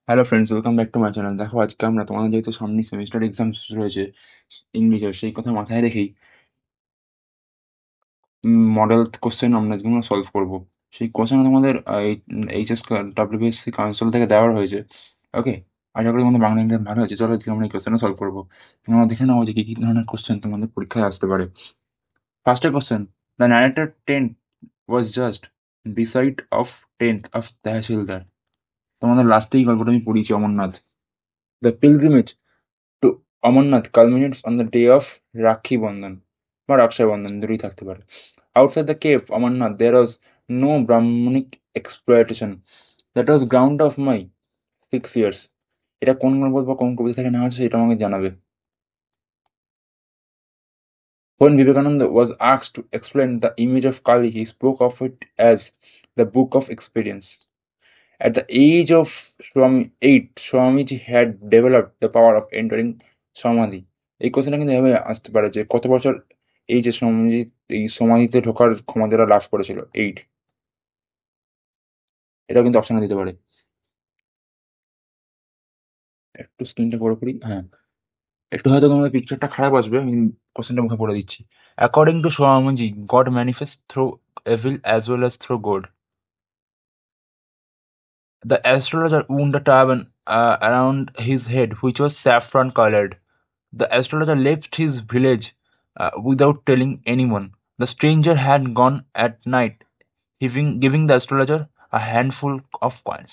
Hello friends, welcome back to my channel. দেখো, আজকে আমরা তোমাদের যেহেতু সামনে সেমিস্টার এক্সাম রয়েছে ইংলিশের, সেই কথা মাথায় রেখেই মডেল কোশ্চেন আমরা যেগুলো সলভ করবো। সেই কোশ্চেন তোমাদের এইচএস ডাব্লিউবিএসসি কাউন্সিল থেকে দেওয়া হয়েছে। ওকে, আশা করি তোমাদের বাংলা ইংরেজি ভালো হয়েছে। চলো আজকে আমরা এই কোশ্চেনটা সলভ করবো। তোমরা দেখে নাও যে কী কী ধরনের কোশ্চেন তোমাদের পরীক্ষায় আসতে পারে। ফার্স্টের question: the narrator tent was just beside of tent of tehsildar. তোমাদের লাস্টেই গল্পটা আমি পড়িয়েছি, Amarnath. The pilgrimage to Amarnath culminates on the day of Rakhi Bandhan বা Raksha Bandhan, দুটোই থাকতে পারে। Outside the cave Amarnath there was no Brahmanic exploitation. That was ground of my 6 years. এটা কোন গল্প বা কোন কবিতা থেকে নেওয়া হচ্ছে সেটা আমাকে জানাবে। When Vivekananda was asked to explain the image of Kali, he spoke of it as the book of experience. At the age of 8, Swamiji had developed the power of entering Samadhi. এই কোশ্চেনটা কিন্তু এভাবে আসতে পারে যে কত বছর এই যে স্বামীজি এই সমাধিতে ঢোকার ক্ষমতাটা লাভ করেছিল? 8। এটাও কিন্তু অপশনে দিতে পারে। একটু স্ক্রিনটা পুরোপুরি, হ্যাঁ, একটু হয়তো তোমাদের পিকচারটা খারাপ আসবে, আমি কোশ্চেনটা মুখে পড়ে দিচ্ছি। According to Swamiji, god manifest through evil as well as through good. The astrologer wound a turban around his head, which was saffron colored. The astrologer left his village without telling anyone. The stranger had gone at night, giving the astrologer a handful of coins.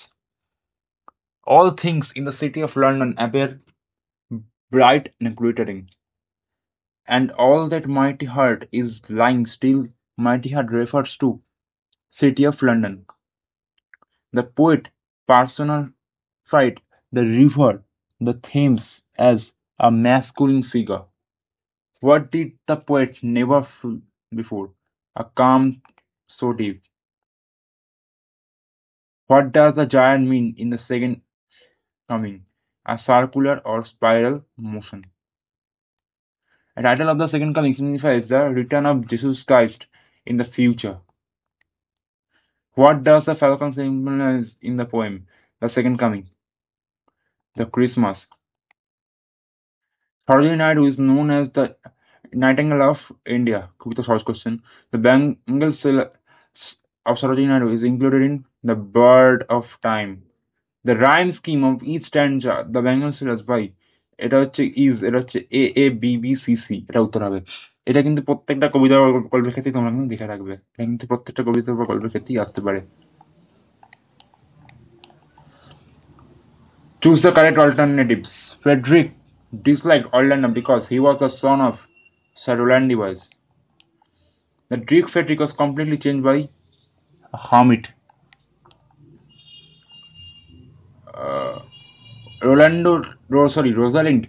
All things in the city of London appear bright and glittering, and all that mighty heart is lying still. Mighty heart refers to city of London. The poet personified the river, the Thames, as a masculine figure. What did the poet never feel before? A calm so deep. What does the giant mean in the second coming? A circular or spiral motion. The title of the second coming signifies the return of Jesus Christ in the future. What does the falcon symbolize in the poem, The Second Coming? The Christmas. Sarojini Naidu is known as the Nightingale of India. Could be the short question. The Bengal seal of Sarojini Naidu is included in The Bird of Time. The rhyme scheme of each stanza, the Bengal Silas by এটা হচ্ছে AABBCC, এটা উত্তর হবে। এটা কিন্তু প্রত্যেকটা কবিতা বা গল্পের ক্ষেত্রেই তোমরা কিন্তু দেখে রাখবে। এটা কিন্তু প্রত্যেকটা কবিতা বা গল্পের ক্ষেত্রেই আসতে পারে। Choose the correct alternatives. Frederick disliked Orlando because he was the son of Sir Roland de Vaz. The Greek Frederick was completely changed by a hermit. Rosalind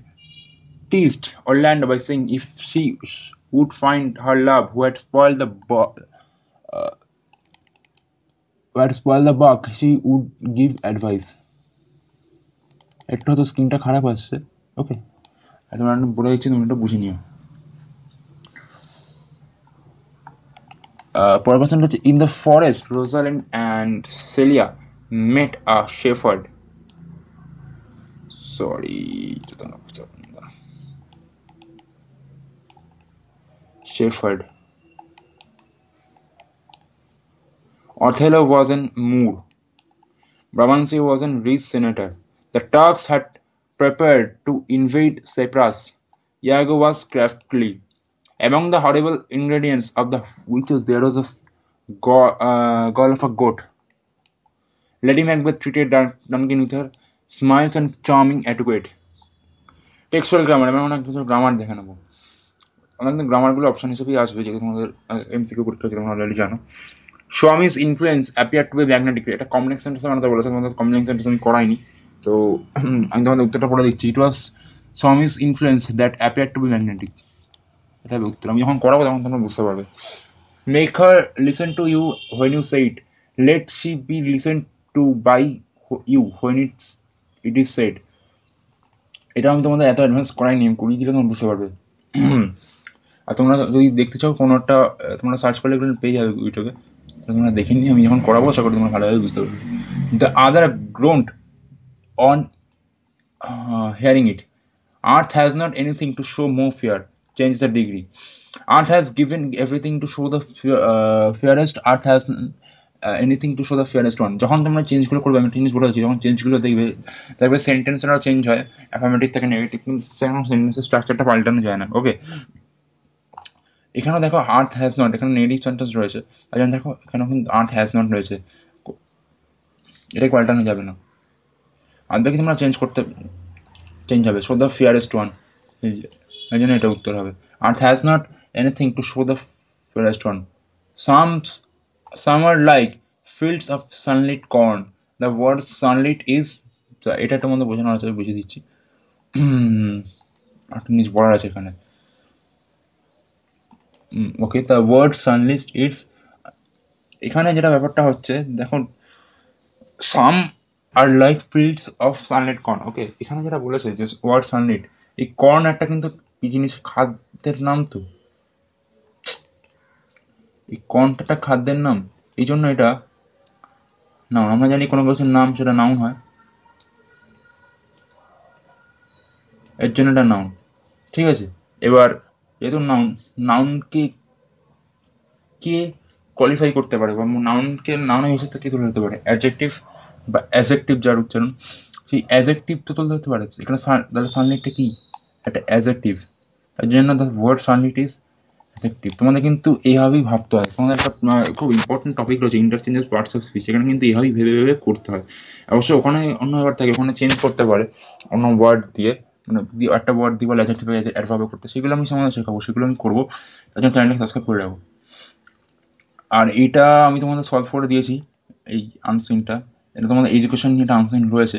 teased Orlando by saying if she would find her love who had spoiled the buck, she would give advice. একটু হয়তো স্ক্রিনটা খারাপ আসছে, ওকে, তোমরা বলে দিচ্ছি, তোমরা একটু বুঝে নিও। পরের কোশ্চেনটা হচ্ছে, in the forest Rosalind and Celia met a shepherd. Shepherd. Othello was an Moor. Brabantse was a rich senator. The Turks had prepared to invade Cyprus. Iago was craftily. Among the horrible ingredients of the witches there was a gall of a goat. Lady Macbeth treated Duncan with her smiles and charming etiquette. Textual grammar, আমি অনেক কিছু grammar দেখে নেবো। অনেক গ্রামারগুলো option হিসেবেই আসবে, যেহেতু তোমাদের এমসিকিউ পরীক্ষা হচ্ছে, তোমরা অলরেডি জানো। Swamiji's influence appear to be magnetic, এটা কমপ্লেক্স সেন্টেন্স বানাতে বলেছে, তোমাদের কমপ্লেক্স সেন্টেন্স আমি করাইনি, তো আমি তোমাদের উত্তরটা পড়ে দিচ্ছি। It was Swamiji's influence that appear to be magnetic, এটা হবে উত্তর। আমি যখন করাবো তখন তোমরা বুঝতে পারবে। Make her listen to you when you say it, let she be listen to by you when it is said. এটা আমি তোমাদের এত অ্যাডভান্স করাইনি, আমি করিয়ে দিলে তোমরা বুঝতে পারবে। আর তোমরা যদি দেখতে চাও কোনো একটা, তোমরা সার্চ করলে এগুলো পেয়ে যাবে ইউটিউবে, তোমরা দেখে নিই, আমি যখন করাবো আশা করি তোমরা ভালোভাবে বুঝতে পারবে। The other groaned on hearing it. Earth has not anything to show more fear. Change the degree. Earth has given everything to show the fairest. Earth has anything to show the fairest one. যখন তোমরা চেঞ্জগুলো করবে, আমি জিনিস বলেছি, যখন চেঞ্জগুলো দেখবে সেন্টেন্সটাও change হয়, affirmative থেকে নেগেটিভ, কিন্তু সেরকম সেন্টেন্সের স্ট্রাকচারটা পাল্টানো যায় না। ওকে, এখানেও দেখো আর্থ হ্যাজ নট, এখানে নেগেটিভ সেন্টেন্স রয়েছে, তাই জন্য দেখো এখানেও কিন্তু আর্থ হ্যাজ নট রয়েছে, এটাকে পাল্টানো যাবে না। আর দেখি তোমরা চেঞ্জ হবে, শো দ্য ফিয়ারেস্ট ওয়ান, এই জন্য এটা উত্তর হবে। Earth has not anything to show the fairest one. Summer like fields of sunlit corn, the word sunlit is, এটা তোমাদের বোঝানো আছে, বুঝিয়ে দিচ্ছি। একটা জিনিস বলার আছে এখানে। Okay, the word sunlit it's, এখানে যেটা ব্যাপারটা হচ্ছে দেখো, summer like fields of sunlit corn. Okay, এখানে যেটা বলেছে যে ওয়ার্ড সানলিট, এই কর্ন একটা কিন্তু কি জিনিস, খাদ্যের নাম, তো এই কর্নটা একটা খাদ্যের নাম, এই জন্য এটা নাউন। আমরা জানি কোনো কিছুর নাম সেটা নাউন হয়, এর জন্য এটা নাউন। ঠিক আছে, এবার যেহেতু নাউনকে কে কোয়ালিফাই করতে পারে, বা নাউনকে নাউনের হিসেবে কে তুলে ধরতে পারে? অ্যাডজেক্টিভ বা অ্যাজেক্টিভ যার উচ্চারণ, সেই অ্যাজেক্টিভ তো তুলে ধরতে পারে। এখানে তাহলে সানলিটটা কি? একটা অ্যাজেক্টিভ, তাই জন্য the word sunlit is adjective. তোমাদের কিন্তু এইভাবেই ভাবতে হয়। তোমাদের একটা খুব ইম্পর্টেন্ট টপিক রয়েছে interchange of parts of speech, এখানে কিন্তু এইভাবেই ভেবে ভেবে করতে হয়। অবশ্যই ওখানে অন্য ব্যাপার থাকে, ওখানে চেঞ্জ করতে পারে অন্য ওয়ার্ড দিয়ে, মানে একটা ওয়ার্ড দিয়ে বলে অ্যাডজেক্টিভ অ্যাডভার্ব করতে, সেগুলো আমি তোমাদের শেখাবো, সেগুলো আমি করবো। তার জন্য চ্যানেলটাকে সাবস্ক্রাইব করে রাখবো। আর এইটা আমি তোমাদের সলভ করে দিয়েছি, এই আনসিনটা, এটা তোমাদের এডুকেশন নিয়ে একটা আনসিন রয়েছে,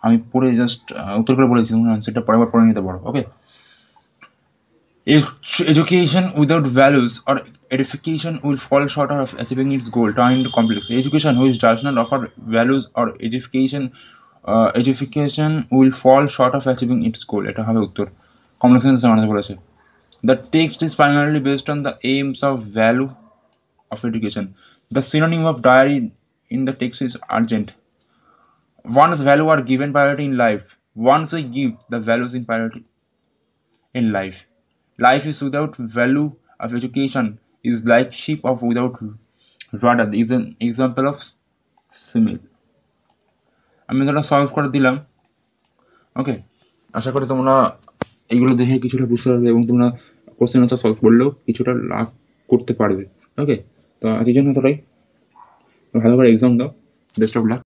আমি পড়ে জাস্ট উত্তর করে বলেছি, তোমরা আনসারটা পরের পড়ে নিতে পারো। ওকে, education without values or edification will fall short of achieving its goal, turning into complex. Education which does not offer values or edification will fall short of achieving its goal. এটা হবে উত্তর। কমপ্লেক্স আমাদের বলেছে। The text is primarily based on the aims of value of education. The synonym of diary in the text is urgent. One's value are given priority in life. Once we give the values in priority in life. Life is without value of education is like ship of without rudder is an example of simile. আমি তোটা solve করে দিলাম। ওকে, আশা করি তোমরা এইগুলো দেখে কিছুটা বুঝতে পারবে এবং তোমরা কোশ্চেন আনসার সলভ করলেও কিছুটা লাভ করতে পারবে। ওকে, তো আজকের জন্য তোরাই ভালো করে এক্সাম দাও, বেস্ট অফ লাক।